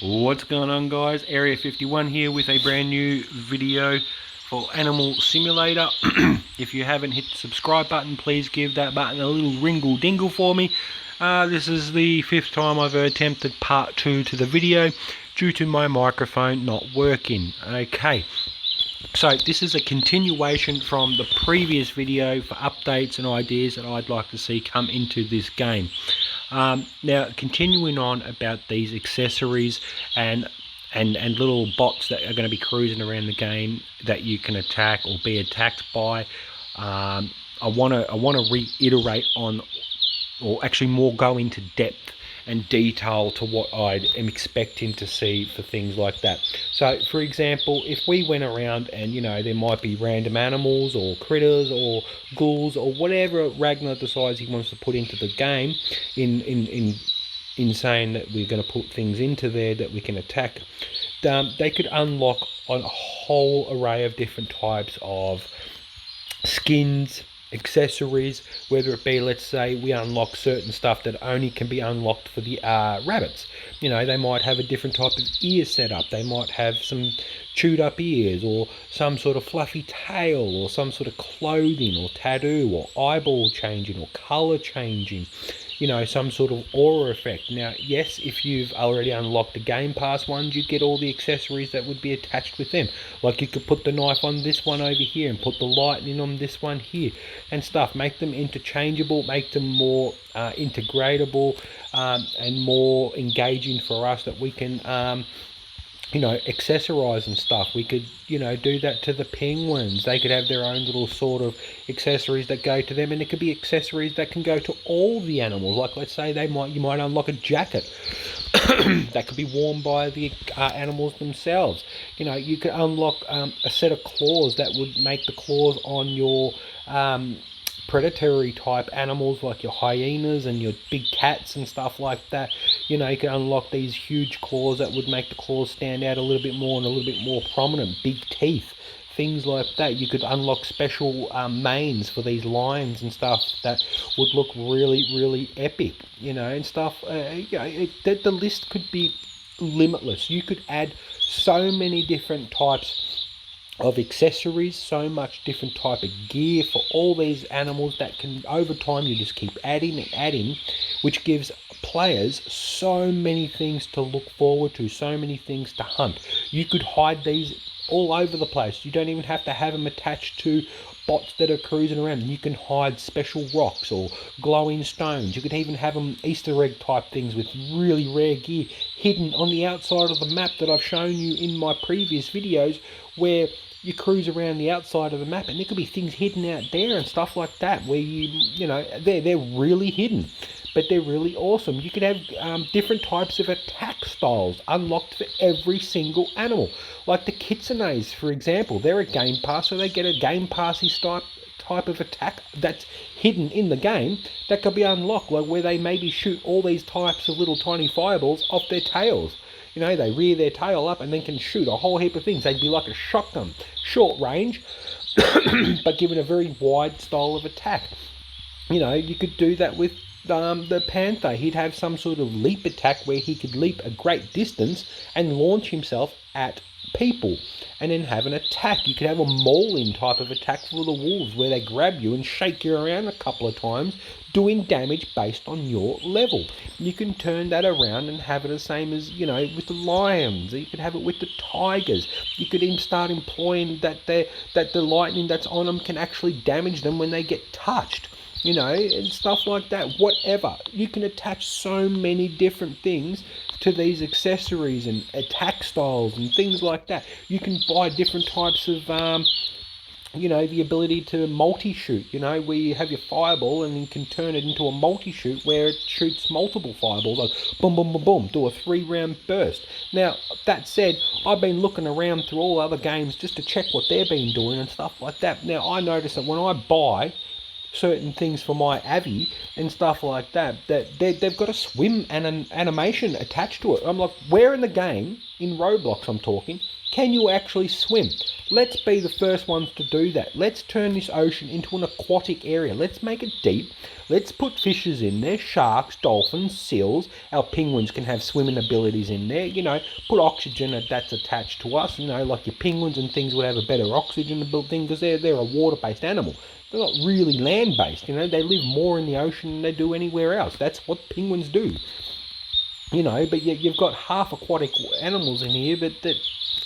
What's going on, guys? Area 51 here with a brand new video for Animal Simulator. If you haven't hit the subscribe button, please give that button a little ringle dingle for me. This is the 5th time I've attempted part 2 to the video due to my microphone not working. Okay, so this is a continuation from the previous video for updates and ideas that I'd like to see come into this game. Now, continuing on about these accessories and little bots that are going to be cruising around the game that you can attack or be attacked by. I want to reiterate on, or actually more go into depth and detail to what I am expecting to see for things like that. So, for example, if we went around and, you know, there might be random animals or critters or ghouls or whatever Ragnar decides he wants to put into the game in saying that we're going to put things into there that we can attack, they could unlock on a whole array of different types of skins, accessories, whether it be, let's say, we unlock certain stuff that only can be unlocked for the rabbits. You know, they might have a different type of ear setup, they might have some chewed up ears, or some sort of fluffy tail, or some sort of clothing or tattoo or eyeball changing or colour changing, you know, some sort of aura effect. Now, yes, if you've already unlocked the Game Pass ones, you get all the accessories that would be attached with them. Like, you could put the knife on this one over here and put the lightning on this one here and stuff. Make them interchangeable, make them more integratable, and more engaging for us, that we can you know, accessorize and stuff. We could, you know, do that to the penguins. They could have their own little sort of accessories that go to them, and it could be accessories that can go to all the animals. Like, let's say you might unlock a jacket that could be worn by the animals themselves. You know, you could unlock a set of claws that would make the claws on your predatory type animals, like your hyenas and your big cats and stuff like that. You know, you can unlock these huge claws that would make the claws stand out a little bit more and a little bit more prominent. Big teeth, things like that. You could unlock special manes for these lions and stuff that would look really epic, you know, and stuff. The list could be limitless. You could add so many different types of accessories, so much different type of gear for all these animals that can, over time, you just keep adding and adding, which gives players so many things to look forward to, so many things to hunt. You could hide these all over the place. You don't even have to have them attached to bots that are cruising around. You can hide special rocks or glowing stones. You could even have them Easter egg type things with really rare gear hidden on the outside of the map that I've shown you in my previous videos, where you cruise around the outside of the map and there could be things hidden out there and stuff like that, where you know, they're really hidden, but they're really awesome. You could have different types of attack styles unlocked for every single animal, like the kitsunes, for example. They're a Game Pass, so they get a Game Passy type of attack that's hidden in the game that could be unlocked, like where they maybe shoot all these types of little tiny fireballs off their tails. You know, they rear their tail up and then can shoot a whole heap of things. They'd be like a shotgun, short range, but given a very wide style of attack. You know, you could do that with the panther. He'd have some sort of leap attack where he could leap a great distance and launch himself at people and then have an attack. You could have a mauling type of attack for the wolves, where they grab you and shake you around a couple of times, doing damage based on your level. You can turn that around and have it the same as, you know, with the lions. You could have it with the tigers. You could even start employing that the lightning that's on them can actually damage them when they get touched, you know, and stuff like that. Whatever. You can attach so many different things to these accessories and attack styles and things like that. You can buy different types of you know, the ability to multi-shoot, you know, where you have your fireball and you can turn it into a multi-shoot where it shoots multiple fireballs, like boom, boom, boom, boom, do a 3-round burst. Now, that said, I've been looking around through all other games just to check what they've been doing and stuff like that. Now, I notice that when I buy certain things for my Avi and stuff like that, they've got a swim and an animation attached to it. I'm like, where in the game, in Roblox I'm talking, can you actually swim? Let's be the first ones to do that. Let's turn this ocean into an aquatic area. Let's make it deep. Let's put fishes in there, sharks, dolphins, seals. Our penguins can have swimming abilities in there. You know, put oxygen that's attached to us. You know, like your penguins and things would have a better oxygen thing because they're a water-based animal. They're not really land-based. You know, they live more in the ocean than they do anywhere else. That's what penguins do. You know, but you've got half aquatic animals in here, but that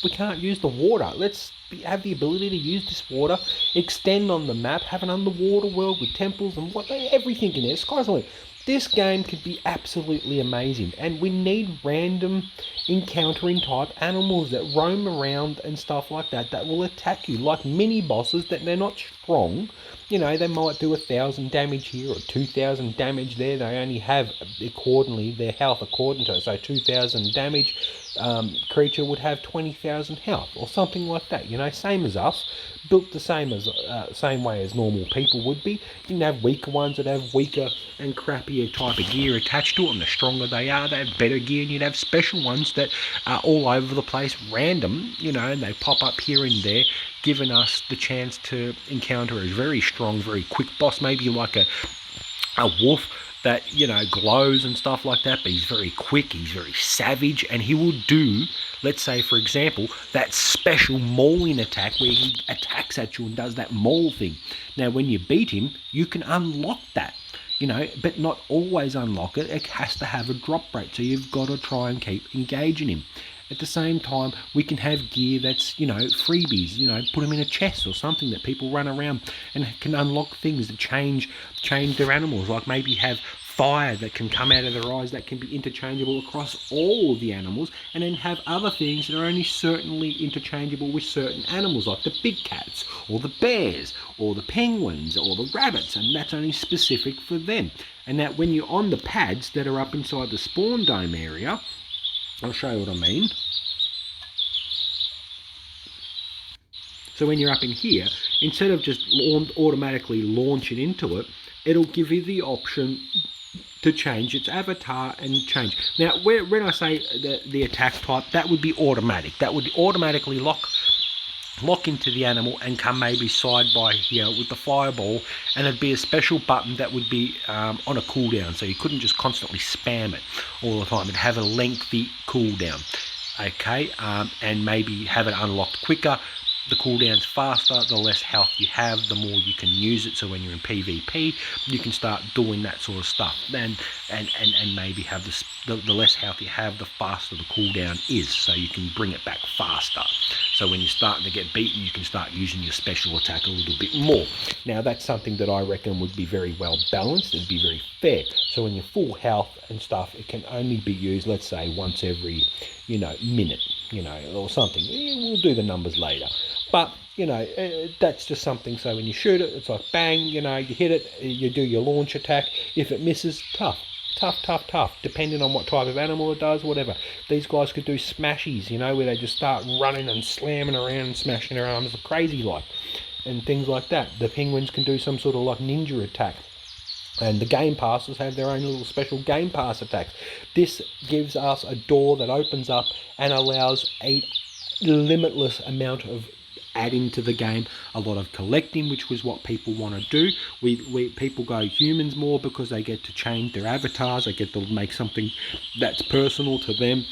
we can't use the water. Let's have the ability to use this water, extend on the map, have an underwater world with temples and everything in there. Sky's the limit. This game could be absolutely amazing, and we need random encountering type animals that roam around and stuff like that will attack you, like mini bosses that they're not strong. You know, they might do 1,000 damage here or 2,000 damage there. They only have accordingly their health according to it. So 2,000 damage creature would have 20,000 health or something like that. You know, same as us, built the same way as normal people would be. You can have weaker ones that have weaker and crappier type of gear attached to it, and the stronger they are, they have better gear, and you'd have special ones that are all over the place, random, you know, and they pop up here and there, giving us the chance to encounter a very strong, very quick boss, maybe like a wolf that, you know, glows and stuff like that, but he's very quick, he's very savage, and he will do, let's say, for example, that special mauling attack where he attacks at you and does that maul thing. Now, when you beat him, you can unlock that, you know, but not always unlock it. It has to have a drop rate, so you've got to try and keep engaging him. At the same time, we can have gear that's, you know, freebies, you know, put them in a chest or something that people run around and can unlock things that change their animals, like maybe have fire that can come out of their eyes that can be interchangeable across all of the animals, and then have other things that are only certainly interchangeable with certain animals, like the big cats or the bears or the penguins or the rabbits, and that's only specific for them. And that when you're on the pads that are up inside the spawn dome area, I'll show you what I mean. So when you're up in here, instead of just automatically launching into it, it'll give you the option to change its avatar and change. Now, when I say the attack type, that would be automatic. That would automatically lock into the animal and come maybe side by here with the fireball, and it'd be a special button that would be on a cooldown, so you couldn't just constantly spam it all the time. It'd have a lengthy cooldown, okay, and maybe have it unlocked quicker. The cooldown's faster, the less health you have, the more you can use it. So when you're in PvP, you can start doing that sort of stuff. And maybe have the less health you have, the faster the cooldown is. So you can bring it back faster. So when you're starting to get beaten, you can start using your special attack a little bit more. Now that's something that I reckon would be very well balanced. It'd be very fair. So when you're full health and stuff, it can only be used, let's say, once every, you know, minute, you know, or something. We'll do the numbers later. But, you know, that's just something. So when you shoot it, it's like bang, you know, you hit it, you do your launch attack. If it misses, tough, depending on what type of animal it does, whatever. These guys could do smashies, you know, where they just start running and slamming around and smashing their arms crazy like, and things like that. The penguins can do some sort of like ninja attack. And the game passes have their own little special game pass attacks. This gives us a door that opens up and allows a limitless amount of adding to the game, a lot of collecting, which was what people want to do. People go humans more because they get to change their avatars, they get to make something that's personal to them,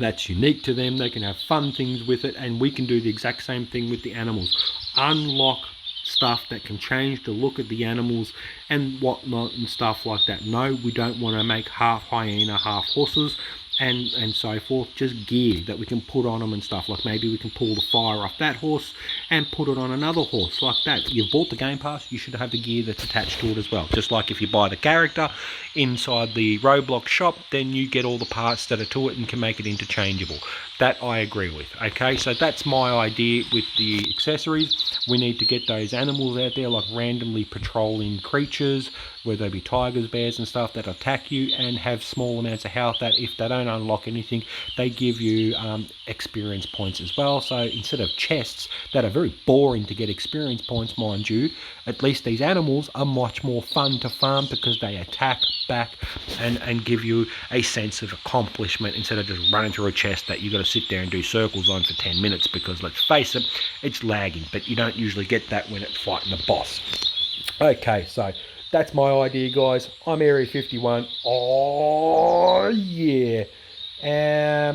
that's unique to them. They can have fun things with it, and we can do the exact same thing with the animals. Unlock stuff that can change the look of the animals and whatnot and stuff like that. No, we don't want to make half hyena, half horses and so forth. Just gear that we can put on them and stuff. Like maybe we can pull the fire off that horse and put it on another horse like that. You've bought the game pass, you should have the gear that's attached to it as well. Just like if you buy the character inside the Roblox shop, then you get all the parts that are to it and can make it interchangeable. That I agree with. Okay, so that's my idea with the accessories. We need to get those animals out there, like randomly patrolling creatures, whether they be tigers, bears and stuff, that attack you and have small amounts of health, that if they don't unlock anything, they give you experience points as well. So instead of chests that are very boring to get experience points, mind you, at least these animals are much more fun to farm because they attack back and give you a sense of accomplishment instead of just running through a chest that you got to sit there and do circles on for 10 minutes, because let's face it, it's lagging, but you don't usually get that when it's fighting the boss. Okay, so that's my idea, guys. I'm Area 51. Oh yeah.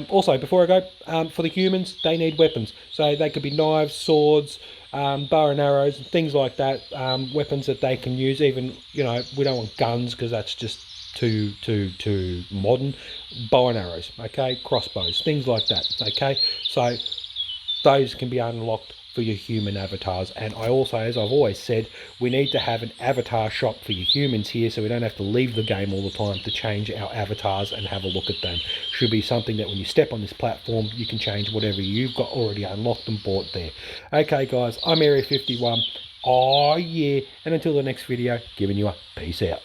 Also, before I go, for the humans, they need weapons. So they could be knives, swords, bow and arrows, and things like that. Weapons that they can use. Even, you know, we don't want guns because that's just too modern. Bow and arrows, okay, crossbows, things like that. Okay, so those can be unlocked for your human avatars. And I also, as I've always said, we need to have an avatar shop for your humans here, so we don't have to leave the game all the time to change our avatars and have a look at them. Should be something that when you step on this platform, you can change whatever you've got already unlocked and bought there. Okay guys, I'm Area 51. Oh yeah, and until the next video, giving you a peace out.